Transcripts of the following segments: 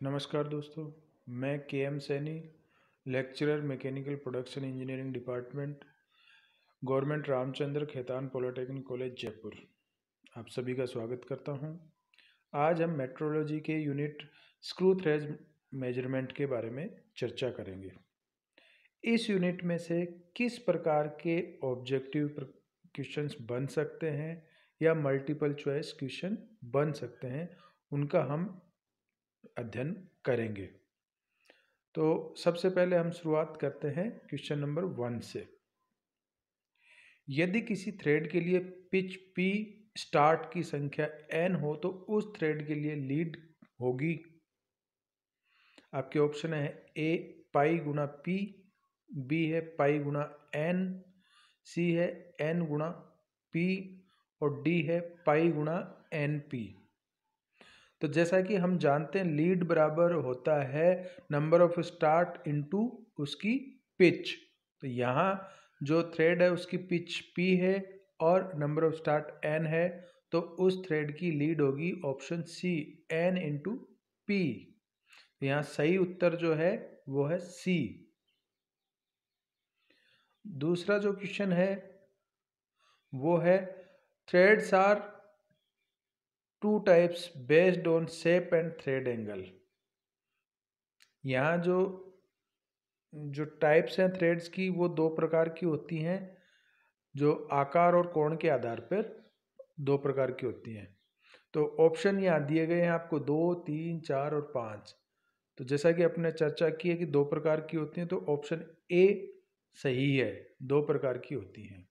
नमस्कार दोस्तों, मैं K M. Saini, lecturer mechanical production engineering department, government Ramchandra Khetan polytechnic college Jaipur, आप सभी का स्वागत करता हूं। आज हम मेट्रोलॉजी के यूनिट स्क्रू थ्रेड मेजरमेंट के बारे में चर्चा करेंगे। इस यूनिट में से किस प्रकार के ऑब्जेक्टिव क्वेश्चंस बन सकते हैं या मल्टीपल चॉइस क्वेश्चन बन सकते हैं, उनका हम अध्ययन करेंगे। तो सबसे पहले हम शुरुआत करते हैं क्वेश्चन नंबर 1 से। यदि किसी थ्रेड के लिए पिच P स्टार्ट की संख्या n हो तो उस थ्रेड के लिए लीड होगी। आपके ऑप्शन है A पाई गुणा P, B है पाई गुणा N, C है N गुणा P और D है पाई गुणा NP। तो जैसा कि हम जानते हैं लीड बराबर होता है नंबर ऑफ स्टार्ट इनटू उसकी पिच। तो यहाँ जो थ्रेड है उसकी पिच P है और नंबर ऑफ स्टार्ट N है, तो उस थ्रेड की लीड होगी option C N into P। यहाँ सही उत्तर जो है वो है C। दूसरा जो क्वेश्चन है वो है threads are two types based on shape and thread angle. यहाँ जो टाइप्स हैं थ्रेड्स की वो दो प्रकार की होती हैं, जो आकार और कोण के आधार पर दो प्रकार की होती हैं। तो ऑप्शन यहाँ दिए गए हैं आपको 2, 3, 4 और 5। तो जैसा कि अपने चर्चा की है कि दो प्रकार की होती हैं, तो ऑप्शन ए सही है, दो प्रकार की होती हैं।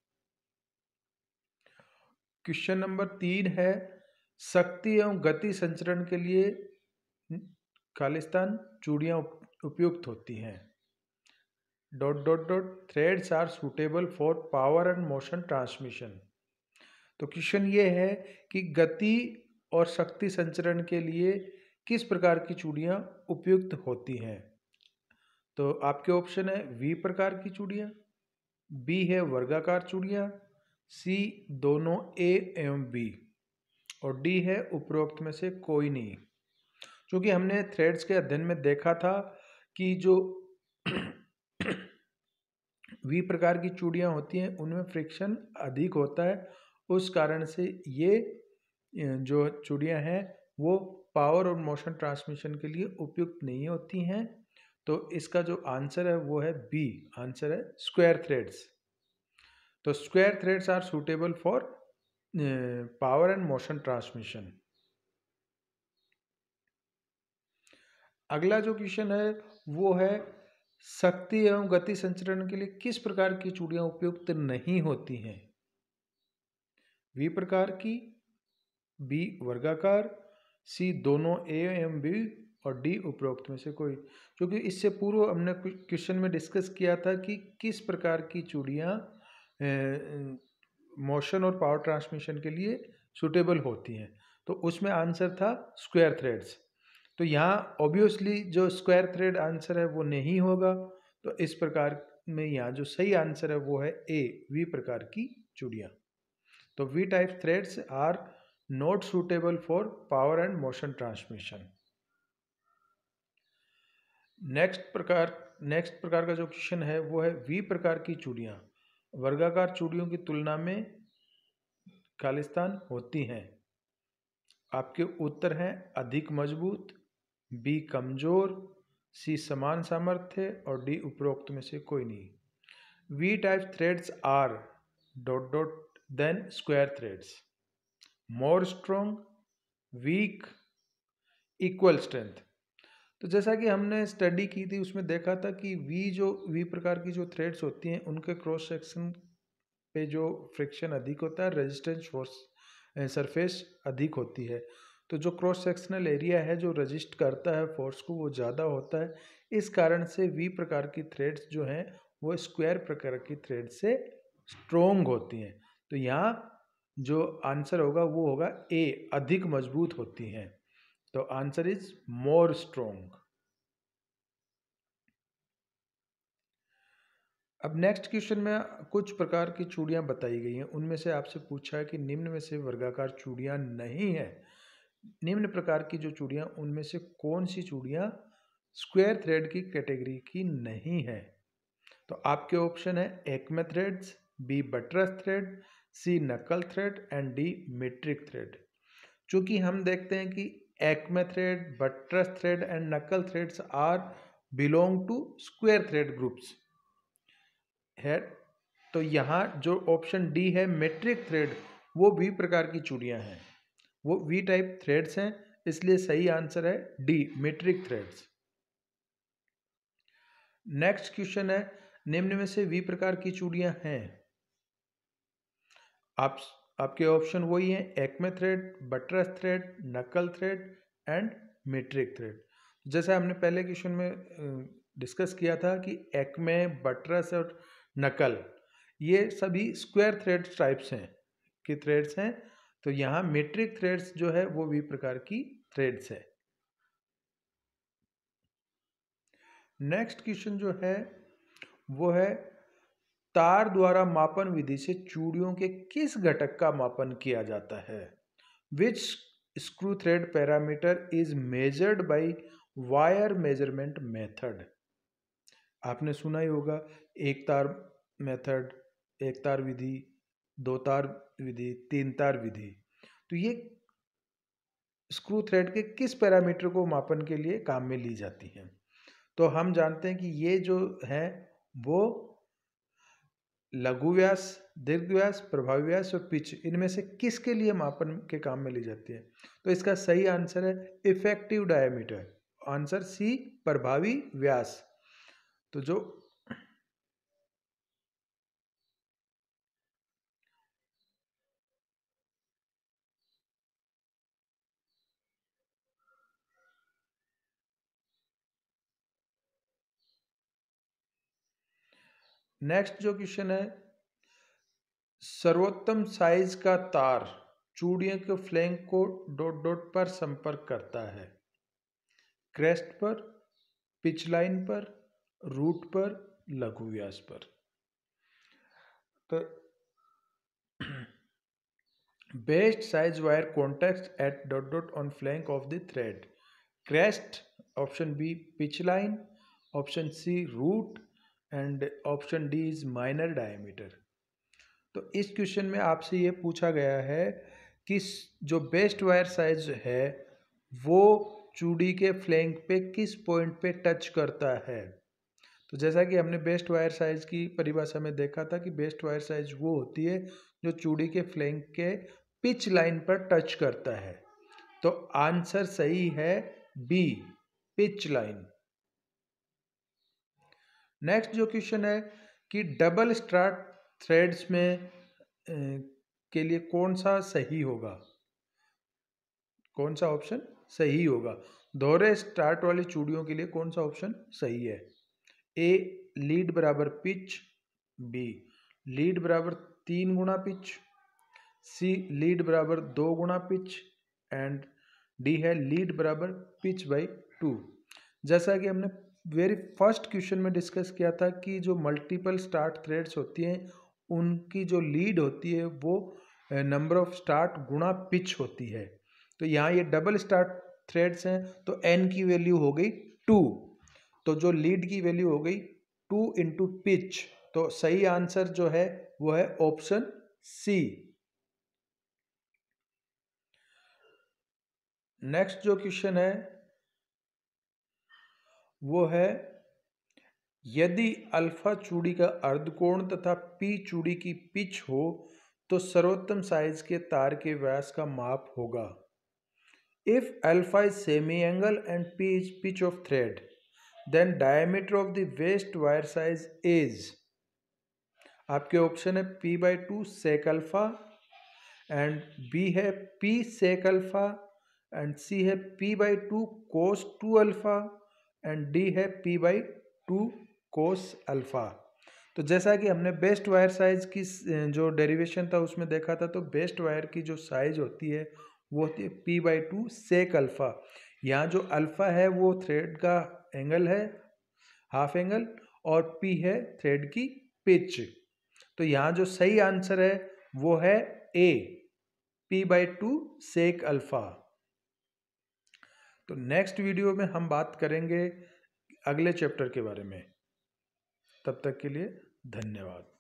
क्वेश्चन नंबर 3 है शक्ति एवं गति संचरण के लिए खालिस्तान चूड़ियाँ उपयुक्त होती हैं। ... Threads are suitable for power and motion transmission. तो क्वेश्चन ये है कि गति और शक्ति संचरण के लिए किस प्रकार की चूड़ियाँ उपयुक्त होती हैं। तो आपके ऑप्शन है वी प्रकार की चूड़ियाँ, बी है वर्गाकार चूड़ियाँ, सी दोनों ए एवं बी और डी है उपरोक्त में से कोई नहीं। क्योंकि हमने थ्रेड्स के अध्ययन में देखा था कि जो वी प्रकार की चूड़ियाँ होती हैं उनमें फ्रिक्शन अधिक होता है, उस कारण से ये जो चूड़ियाँ हैं वो पावर और मोशन ट्रांसमिशन के लिए उपयुक्त नहीं होती हैं। तो इसका जो आंसर है वो है बी, आंसर है स्क्वायर थ्रेड्स। तो square threads are suitable for power and motion transmission. अगला जो क्वेश्चन है वो है शक्ति एवं गति संचरण के लिए किस प्रकार की चूड़ियाँ उपयुक्त नहीं होती हैं। वी प्रकार की, बी वर्गाकार, सी दोनों ए एवं बी और डी उपरोक्त में से कोई। क्योंकि इससे पूर्व हमने क्वेश्चन में डिस्कस किया था कि किस प्रकार की चूड़ियाँ मोशन और पावर ट्रांसमिशन के लिए सुटेबल होती हैं, तो उसमें आंसर था स्क्वायर थ्रेड्स। तो यहाँ ऑब्वियसली जो स्क्वायर थ्रेड आंसर है वो नहीं होगा, तो इस प्रकार में यहाँ जो सही आंसर है वो है ए वी प्रकार की चूड़ियाँ। तो V type threads are not suitable for power and motion transmission. Next प्रकार का जो क्वेश्चन है वो है वी प्रकार की चूड़ियाँ वर्गाकार चूड़ियों की तुलना में खालिस्तान होती हैं। आपके उत्तर हैं अधिक मजबूत, बी कमजोर, सी समान सामर्थ्य और डी उपरोक्त में से कोई नहीं। V type threads are ... than square threads, more strong, weak, equal strength. तो जैसा कि हमने स्टडी की थी उसमें देखा था कि वी प्रकार की जो थ्रेड्स होती हैं उनके क्रॉस सेक्शन पे जो फ्रिक्शन अधिक होता है, रेजिस्टेंस फोर्स सरफेस अधिक होती है। तो जो क्रॉस सेक्शनल एरिया है जो रजिस्ट करता है फोर्स को वो ज़्यादा होता है, इस कारण से वी प्रकार की थ्रेड्स जो हैं वो स्क्वायर प्रकार की थ्रेड से स्ट्रोंग होती हैं। तो यहाँ जो आंसर होगा वो होगा ए अधिक मजबूत होती हैं। तो आंसर इज मोर स्ट्रोंग। अब नेक्स्ट क्वेश्चन में कुछ प्रकार की चूड़ियाँ बताई गई हैं, उनमें से आपसे पूछा है कि निम्न में से वर्गाकार चूड़ियाँ नहीं है। निम्न प्रकार की जो चूड़ियाँ, उनमें से कौन सी चूड़ियाँ स्क्वायर थ्रेड की कैटेगरी की नहीं है? तो आपके ऑप्शन है acme threads, B buttress thread, C knuckle thread and D metric thread. चूंकि हम देखते हैं कि acme thread, buttress thread and knuckle threads are belong to square thread groups है, तो यहाँ जो ऑप्शन डी है मेट्रिक थ्रेड, वो वी प्रकार की चूड़ियाँ हैं, वो वी टाइप थ्रेड्स हैं, इसलिए सही आंसर है D metric threads. Next question है, निम्न में से वी प्रकार की चूड़ियाँ हैं? आपके ऑप्शन वही हैं एक्मे थ्रेड, बटरस थ्रेड, नकल थ्रेड एंड मेट्रिक थ्रेड। जैसे हमने पहले क्वेश्चन में डिस्कस किया था कि एक्मे, बटरस और नकल ये सभी स्क्वायर थ्रेड टाइप्स हैं कि थ्रेड्स हैं, तो यहाँ मेट्रिक थ्रेड्स जो है वो वी प्रकार की थ्रेड्स है। नेक्स्ट क्वेश्चन जो है वो है तार द्वारा मापन विधि से चूड़ियों के किस घटक का मापन किया जाता है? Which screw thread parameter is measured by wire measurement method? आपने सुना ही होगा एक तार मेथड, एक तार विधि, दो तार विधि, तीन तार विधि। तो ये स्क्रू थ्रेड के किस पैरामीटर को मापन के लिए काम में ली जाती है? तो हम जानते हैं कि ये जो है वो लघु व्यास, दीर्घ व्यास, प्रभावी व्यास और पिच, इनमें से किसके लिए मापन के काम में ली जाती है? तो इसका सही आंसर है इफेक्टिव डायमीटर, आंसर सी प्रभावी व्यास। तो जो नेक्स्ट जो क्वेश्चन है, सर्वोत्तम साइज का तार चूड़ियों के फ्लैंक को डॉट डॉट पर संपर्क करता है? क्रेस्ट पर, पिच लाइन पर, रूट पर, लघु व्यास पर। तो best size wire contact at dot dot on flank of the thread? Crest, option B pitch line, option C root and option D is minor diameter. तो इस क्वेश्चन में आपसे ये पूछा गया है कि जो बेस्ट वायर साइज है वो चूड़ी के फ्लैंक पे किस पॉइंट पे टच करता है? तो जैसा कि हमने बेस्ट वायर साइज की परिभाषा में देखा था कि बेस्ट वायर साइज वो होती है जो चूड़ी के फ्लैंक के पिच लाइन पर टच करता है। तो आंसर सही है बी पिच लाइन। नेक्स्ट जो क्वेश्चन है कि डबल स्टार्ट थ्रेड्स में के लिए कौन सा सही होगा? कौन सा ऑप्शन सही होगा? दोहरे स्टार्ट वाली चूड़ियों के लिए कौन सा ऑप्शन सही है? ए लीड बराबर पिच, बी लीड बराबर 3 गुना पिच, सी लीड बराबर 2 गुना पिच एंड डी है लीड बराबर पिच बाई 2। जैसा कि हमने वेरी फर्स्ट क्वेश्चन में डिस्कस किया था कि जो मल्टीपल स्टार्ट थ्रेड्स होती हैं उनकी जो लीड होती है वो नंबर ऑफ स्टार्ट गुणा पिच होती है। तो यहाँ ये डबल स्टार्ट थ्रेड्स हैं तो एन की वैल्यू हो गई 2, तो जो लीड की वैल्यू हो गई 2 इंटू पिच। तो सही आंसर जो है वो है ऑप्शन सी। नेक्स्ट जो क्वेश्चन है वो है यदि अल्फा चूड़ी का अर्धकोण तथा पी चूड़ी की पिच हो तो सर्वोत्तम साइज के तार के व्यास का माप होगा? If alpha is semi angle and P is pitch of thread then diameter of the best wire size is. आपके ऑप्शन है P by 2 sec alpha and B है P sec alpha and C है P by 2 cos 2 alpha and D है P by 2 cos alpha. तो जैसा कि हमने best wire size की जो डेरिवेशन था उसमें देखा था, तो बेस्ट वायर की जो साइज होती है वो होती है पी बाई 2 सेक अल्फा। यहाँ जो अल्फा है वो थ्रेड का एंगल है, हाफ एंगल, और पी है थ्रेड की पिच। तो यहाँ जो सही आंसर है वो है A P by 2 sec alpha. तो नेक्स्ट वीडियो में हम बात करेंगे अगले चैप्टर के बारे में। तब तक के लिए धन्यवाद।